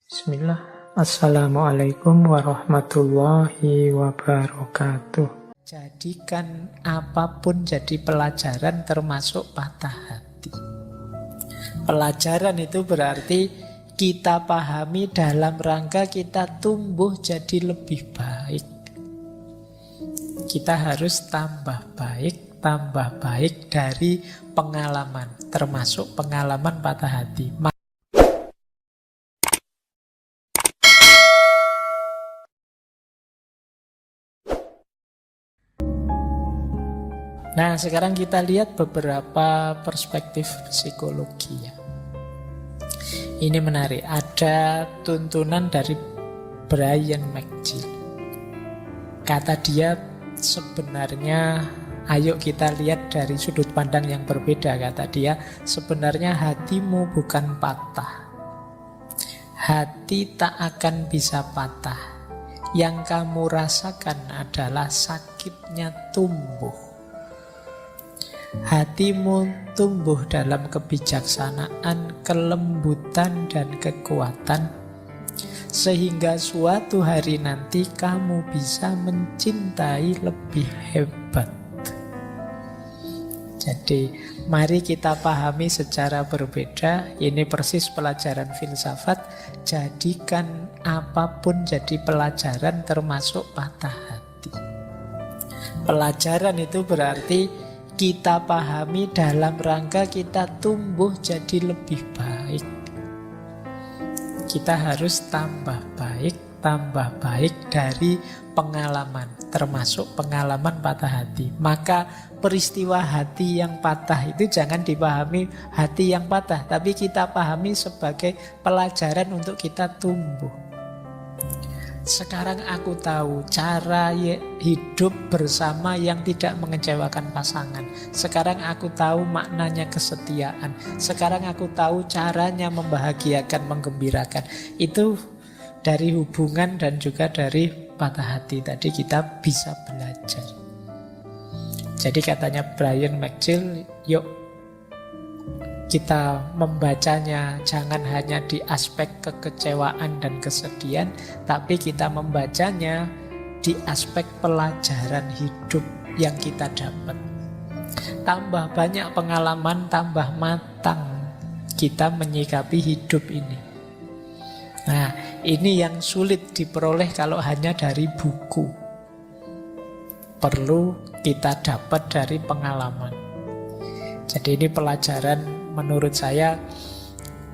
Bismillah. Assalamualaikum warahmatullahi wabarakatuh. Jadikan apapun jadi pelajaran termasuk patah hati. Pelajaran itu berarti kita pahami dalam rangka kita tumbuh jadi lebih baik. Kita harus tambah baik dari pengalaman, termasuk pengalaman patah hati. Nah, sekarang kita lihat beberapa perspektif psikologi ya. Ini menarik. Ada tuntunan dari Brian McGill. Kata dia sebenarnya, ayo kita lihat dari sudut pandang yang berbeda. Kata dia, sebenarnya hatimu bukan patah. Hati tak akan bisa patah. Yang kamu rasakan adalah sakitnya tumbuh. Hatimu tumbuh dalam kebijaksanaan, kelembutan, dan kekuatan, sehingga suatu hari nanti kamu bisa mencintai lebih hebat. Jadi, mari kita pahami secara berbeda. Ini persis pelajaran filsafat. Jadikan apapun jadi pelajaran termasuk patah hati. Pelajaran itu berarti kita pahami dalam rangka kita tumbuh jadi lebih baik. Kita harus tambah baik dari pengalaman, termasuk pengalaman patah hati. Maka peristiwa hati yang patah itu jangan dipahami hati yang patah, tapi kita pahami sebagai pelajaran untuk kita tumbuh. Sekarang aku tahu cara hidup bersama yang tidak mengecewakan pasangan. Sekarang aku tahu maknanya kesetiaan. Sekarang aku tahu caranya membahagiakan, menggembirakan. Itu dari hubungan dan juga dari patah hati. Tadi kita bisa belajar. Jadi katanya Brian McGill, yuk kita membacanya jangan hanya di aspek kekecewaan dan kesedihan, tapi kita membacanya di aspek pelajaran hidup yang kita dapat. Tambah banyak pengalaman, tambah matang kita menyikapi hidup ini. Nah, ini yang sulit diperoleh kalau hanya dari buku. Perlu kita dapat dari pengalaman. Jadi ini pelajaran menurut saya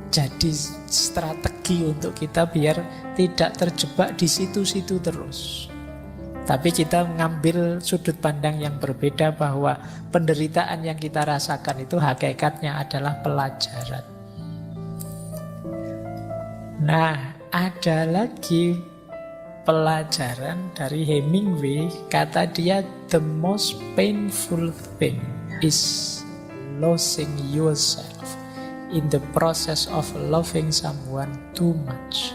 jadi strategi untuk kita biar tidak terjebak di situ-situ terus. Tapi kita mengambil sudut pandang yang berbeda bahwa penderitaan yang kita rasakan itu hakikatnya adalah pelajaran. Nah, ada lagi pelajaran dari Hemingway. Kata dia, the most painful thing is losing yourself in the process of loving someone too much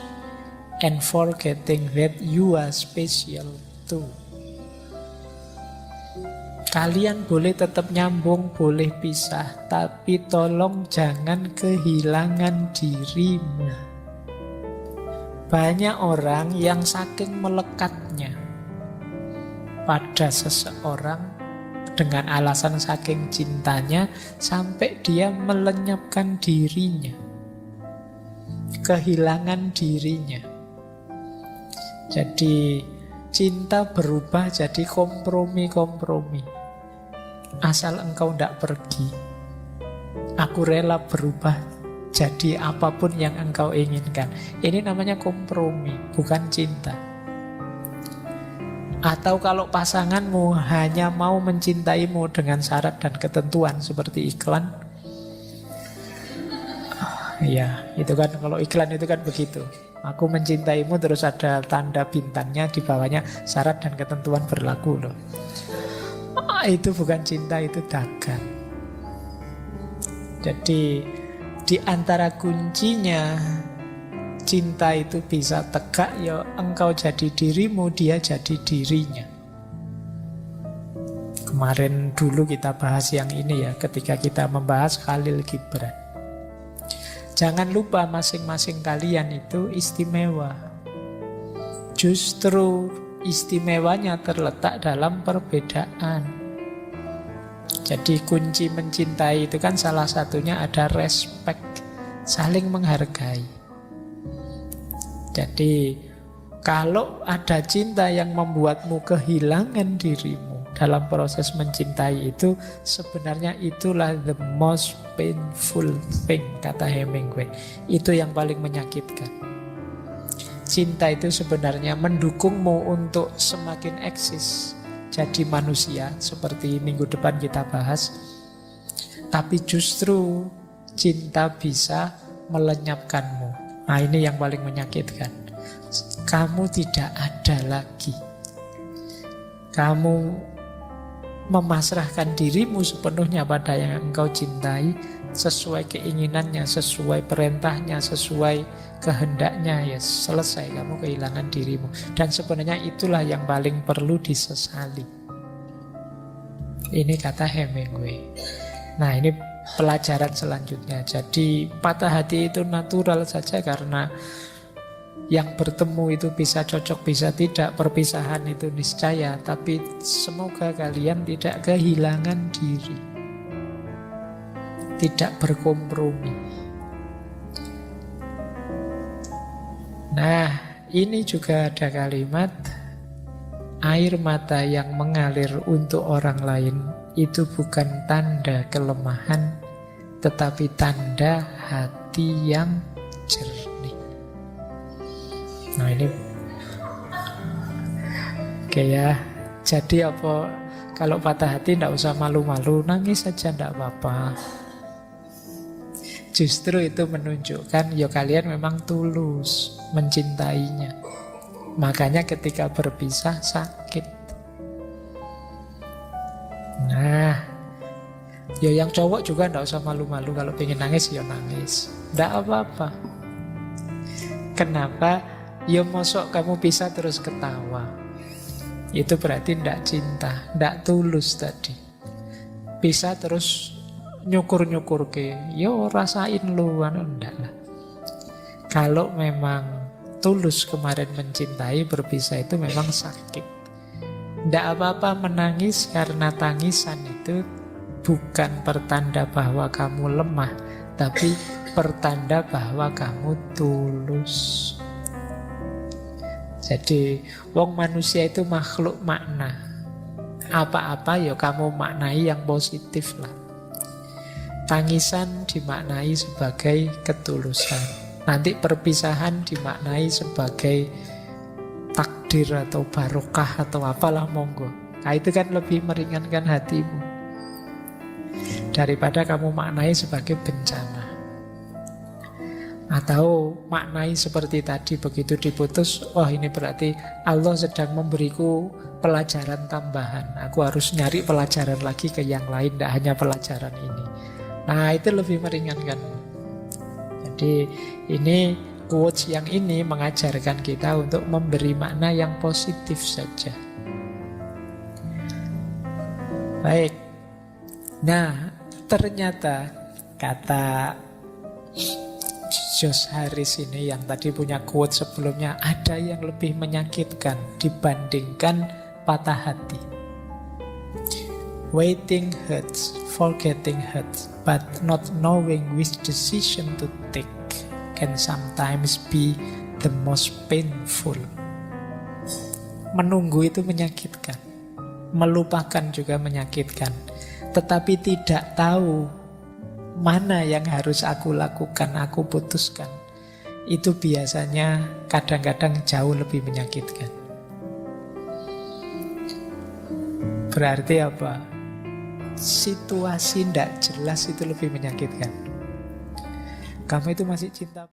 and forgetting that you are special too. Kalian boleh tetap nyambung, boleh pisah, tapi tolong jangan kehilangan dirimu. Banyak orang yang saking melekatnya pada seseorang dengan alasan saking cintanya sampai dia melenyapkan dirinya, kehilangan dirinya. Jadi cinta berubah jadi kompromi-kompromi. Asal engkau tidak pergi, aku rela berubah jadi apapun yang engkau inginkan. Ini namanya kompromi, bukan cinta. Atau kalau pasanganmu hanya mau mencintaimu dengan syarat dan ketentuan seperti iklan, ya itu kan, kalau iklan itu kan begitu. Aku mencintaimu terus ada tanda bintangnya di bawahnya, syarat dan ketentuan berlaku loh. Itu bukan cinta, itu dagang. Jadi di antara kuncinya cinta itu bisa tegak, ya engkau jadi dirimu, dia jadi dirinya. Kemarin dulu kita bahas yang ini ya, ketika kita membahas Khalil Gibran. Jangan lupa masing-masing kalian itu istimewa. Justru istimewanya terletak dalam perbedaan. Jadi kunci mencintai itu kan salah satunya ada respect, saling menghargai. Jadi kalau ada cinta yang membuatmu kehilangan dirimu dalam proses mencintai itu, sebenarnya itulah the most painful thing, kata Hemingway. Itu yang paling menyakitkan. Cinta itu sebenarnya mendukungmu untuk semakin eksis, jadi manusia, seperti minggu depan kita bahas. Tapi justru cinta bisa melenyapkanmu. Nah, ini yang paling menyakitkan. Kamu tidak ada lagi. Kamu memasrahkan dirimu sepenuhnya pada yang engkau cintai, sesuai keinginannya, sesuai perintahnya, sesuai kehendaknya. Ya selesai, kamu kehilangan dirimu. Dan sebenarnya itulah yang paling perlu disesali. Ini kata Hemingway. Nah, ini pelajaran selanjutnya. Jadi patah hati itu natural saja, karena yang bertemu itu bisa cocok, bisa tidak. Perpisahan itu niscaya. Tapi semoga kalian tidak kehilangan diri, tidak berkompromi. Nah, ini juga ada kalimat, air mata yang mengalir untuk orang lain itu bukan tanda kelemahan, tetapi tanda hati yang jernih. Nah, ini oke ya. Jadi apa, kalau patah hati tidak usah malu-malu, nangis saja tidak apa-apa. Justru itu menunjukkan ya kalian memang tulus mencintainya. Makanya ketika berpisah sakit. Nah, ya yang cowok juga tidak usah malu-malu, kalau pengen nangis ya nangis, tidak apa-apa. Kenapa? Ya mosok kamu pisah terus ketawa, itu berarti tidak cinta, tidak tulus tadi. Pisah terus nyukur-nyukur ke, yo rasain lu, enggak lah. Kalau memang tulus kemarin mencintai, berpisah itu memang sakit. Tidak apa-apa menangis, karena tangisan itu bukan pertanda bahwa kamu lemah, tapi pertanda bahwa kamu tulus. Jadi wong manusia itu makhluk makna. Apa-apa ya kamu maknai yang positif lah. Tangisan dimaknai sebagai ketulusan. Nanti perpisahan dimaknai sebagai takdir atau barokah atau apalah, monggo. Nah, itu kan lebih meringankan hatimu daripada kamu maknai sebagai bencana. Atau maknai seperti tadi, begitu diputus, wah ini berarti Allah sedang memberiku pelajaran tambahan. Aku harus nyari pelajaran lagi ke yang lain, tidak hanya pelajaran ini. Nah, itu lebih meringankan. Jadi ini quotes yang ini mengajarkan kita untuk memberi makna yang positif saja. Baik. Nah, ternyata kata Josh Harris ini yang tadi punya quote sebelumnya, ada yang lebih menyakitkan dibandingkan patah hati. Waiting hurts, forgetting hurts, but not knowing which decision to take can sometimes be the most painful. Menunggu itu menyakitkan, melupakan juga menyakitkan, tetapi tidak tahu mana yang harus aku lakukan, aku putuskan, itu biasanya kadang-kadang jauh lebih menyakitkan. Berarti apa? Situasi tidak jelas itu lebih menyakitkan. Kamu itu masih cinta